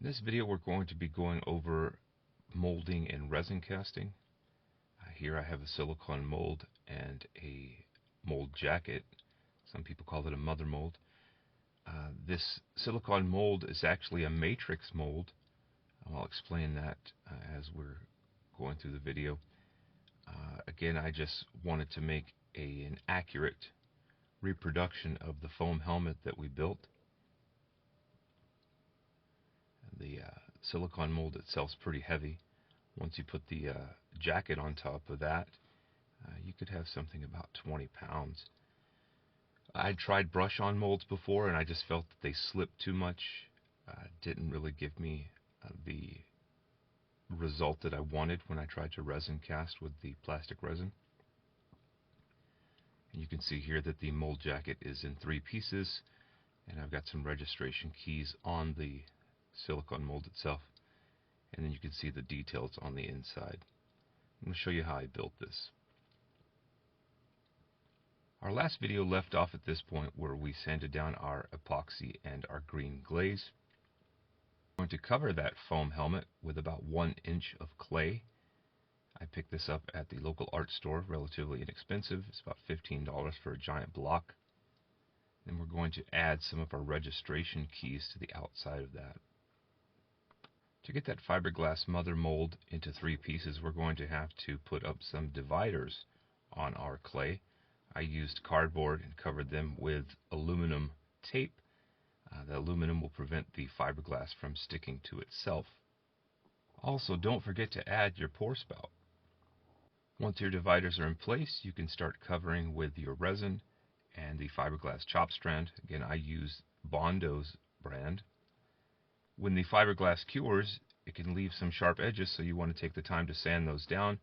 In this video we're going to be going over molding and resin casting. Here I have a silicone mold and a mold jacket. Some people call it a mother mold. This silicone mold is actually a matrix mold. I'll explain that as we're going through the video. Again, I just wanted to make an accurate reproduction of the foam helmet that we built. The silicone mold itself is pretty heavy. Once you put the jacket on top of that, you could have something about 20 pounds. I tried brush-on molds before, and I just felt that they slipped too much. Didn't really give me the result that I wanted when I tried to resin cast with the plastic resin. And you can see here that the mold jacket is in 3 pieces, and I've got some registration keys on the silicone mold itself, and then you can see the details on the inside. I'm going to show you how I built this. Our last video left off at this point where we sanded down our epoxy and our green glaze. I'm going to cover that foam helmet with about 1 inch of clay. I picked this up at the local art store, relatively inexpensive. It's about $15 for a giant block. Then we're going to add some of our registration keys to the outside of that. To get that fiberglass mother mold into 3 pieces, we're going to have to put up some dividers on our clay. I used cardboard and covered them with aluminum tape. The aluminum will prevent the fiberglass from sticking to itself. Also, don't forget to add your pour spout. Once your dividers are in place, you can start covering with your resin and the fiberglass chop strand. Again, I use Bondo's brand. When the fiberglass cures, it can leave some sharp edges, so you want to take the time to sand those down.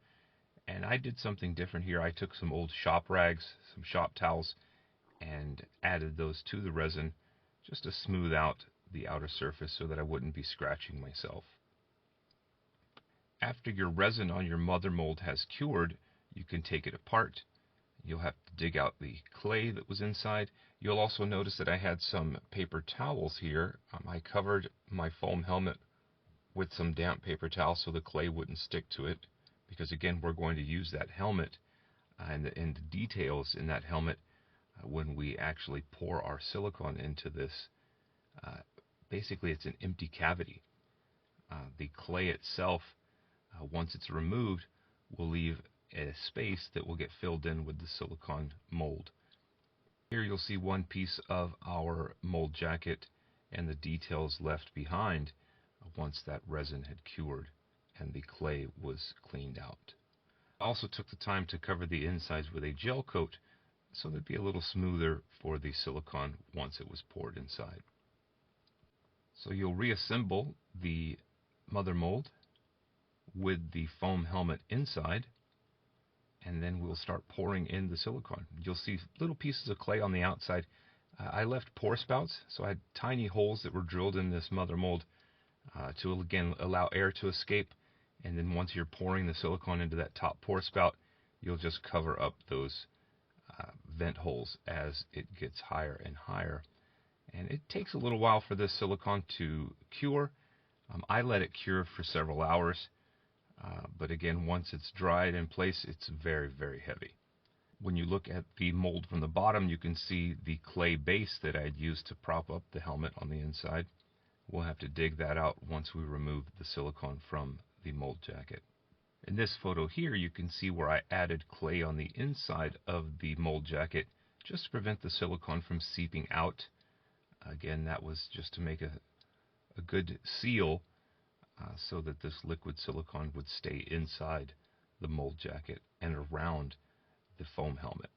And I did something different here. I took some old shop rags, some shop towels, and added those to the resin just to smooth out the outer surface so that I wouldn't be scratching myself. After your resin on your mother mold has cured, you can take it apart. You'll have to dig out the clay that was inside. You'll also notice that I had some paper towels here. I covered my foam helmet with some damp paper towels so the clay wouldn't stick to it, because again, we're going to use that helmet and the details in that helmet when we actually pour our silicone into this. Basically, it's an empty cavity. The clay itself, once it's removed, will leave a space that will get filled in with the silicone mold. Here you'll see one piece of our mold jacket and the details left behind once that resin had cured and the clay was cleaned out. I also took the time to cover the insides with a gel coat so they'd be a little smoother for the silicone once it was poured inside. So you'll reassemble the mother mold with the foam helmet inside, and then we'll start pouring in the silicone. You'll see little pieces of clay on the outside. I left pour spouts, so I had tiny holes that were drilled in this mother mold to again allow air to escape. And then once you're pouring the silicone into that top pour spout, you'll just cover up those vent holes as it gets higher and higher. And it takes a little while for this silicone to cure. I let it cure for several hours. But again, once it's dried in place, it's very, very heavy. When you look at the mold from the bottom, you can see the clay base that I'd used to prop up the helmet on the inside. We'll have to dig that out once we remove the silicone from the mold jacket. In this photo here, you can see where I added clay on the inside of the mold jacket just to prevent the silicone from seeping out. Again, that was just to make a good seal so that this liquid silicone would stay inside the mold jacket and around the foam helmet.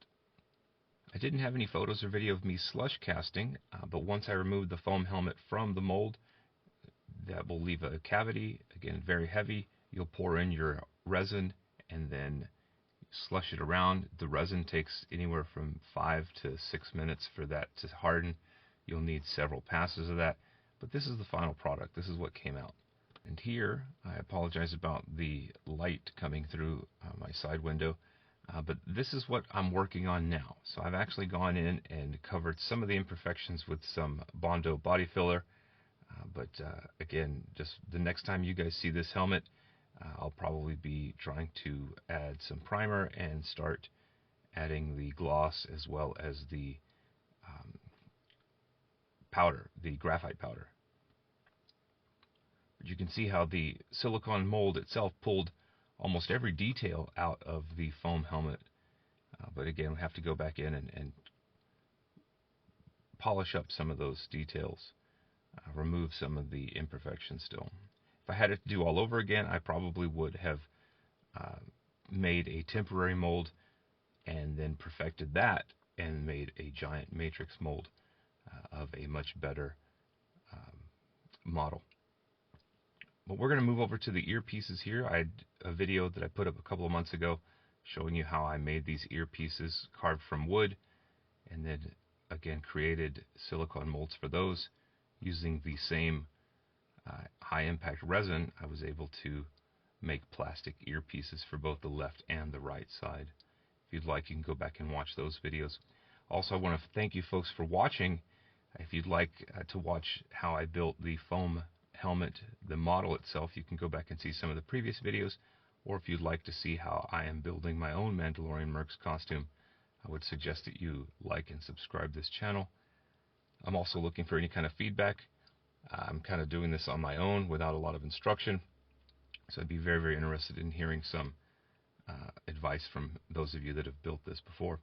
I didn't have any photos or video of me slush casting, but once I removed the foam helmet from the mold, that will leave a cavity. Again, very heavy. You'll pour in your resin and then slush it around. The resin takes anywhere from 5 to 6 minutes for that to harden. You'll need several passes of that, but this is the final product. This is what came out. And here, I apologize about the light coming through my side window, but this is what I'm working on now. So I've actually gone in and covered some of the imperfections with some Bondo body filler. But again, just the next time you guys see this helmet, I'll probably be trying to add some primer and start adding the gloss as well as the powder, the graphite powder. But you can see how the silicone mold itself pulled almost every detail out of the foam helmet. But again, we have to go back in and polish up some of those details, remove some of the imperfections still. If I had it to do all over again, I probably would have made a temporary mold and then perfected that and made a giant matrix mold of a much better model. But we're going to move over to the earpieces here. I had a video that I put up a couple of months ago showing you how I made these earpieces carved from wood, and then again created silicone molds for those. Using the same high impact resin, I was able to make plastic earpieces for both the left and the right side. If you'd like, you can go back and watch those videos. Also, I want to thank you folks for watching. If you'd like to watch how I built the foam helmet, the model itself, you can go back and see some of the previous videos. Or if you'd like to see how I am building my own Mandalorian Mercs costume, I would suggest that you like and subscribe this channel. I'm also looking for any kind of feedback. I'm kind of doing this on my own without a lot of instruction, so I'd be very, very interested in hearing some advice from those of you that have built this before.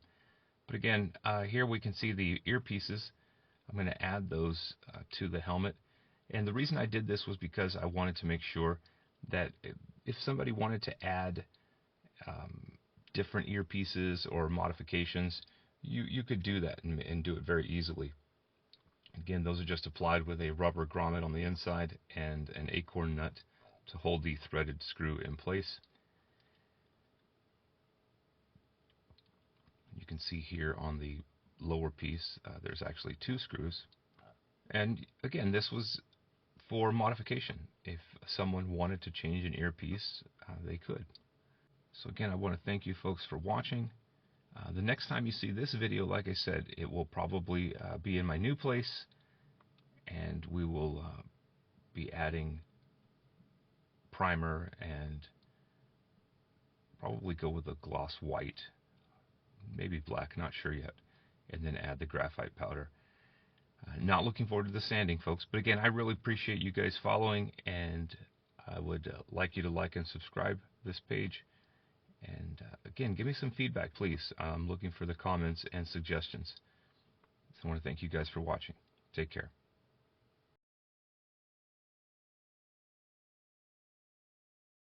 But again, here we can see the earpieces. I'm going to add those to the helmet. And the reason I did this was because I wanted to make sure that if somebody wanted to add different earpieces or modifications, you could do that and do it very easily. Again, those are just applied with a rubber grommet on the inside and an acorn nut to hold the threaded screw in place. You can see here on the lower piece there's actually 2 screws. And again, this was for modification. If someone wanted to change an earpiece, they could. So again, I want to thank you folks for watching. The next time you see this video, like I said, it will probably be in my new place, and we will be adding primer and probably go with a gloss white, maybe black, not sure yet, and then add the graphite powder. Not looking forward to the sanding, folks, but again, I really appreciate you guys following, and I would like you to like and subscribe this page. And again, give me some feedback, please. I'm looking for the comments and suggestions. So I want to thank you guys for watching. Take care.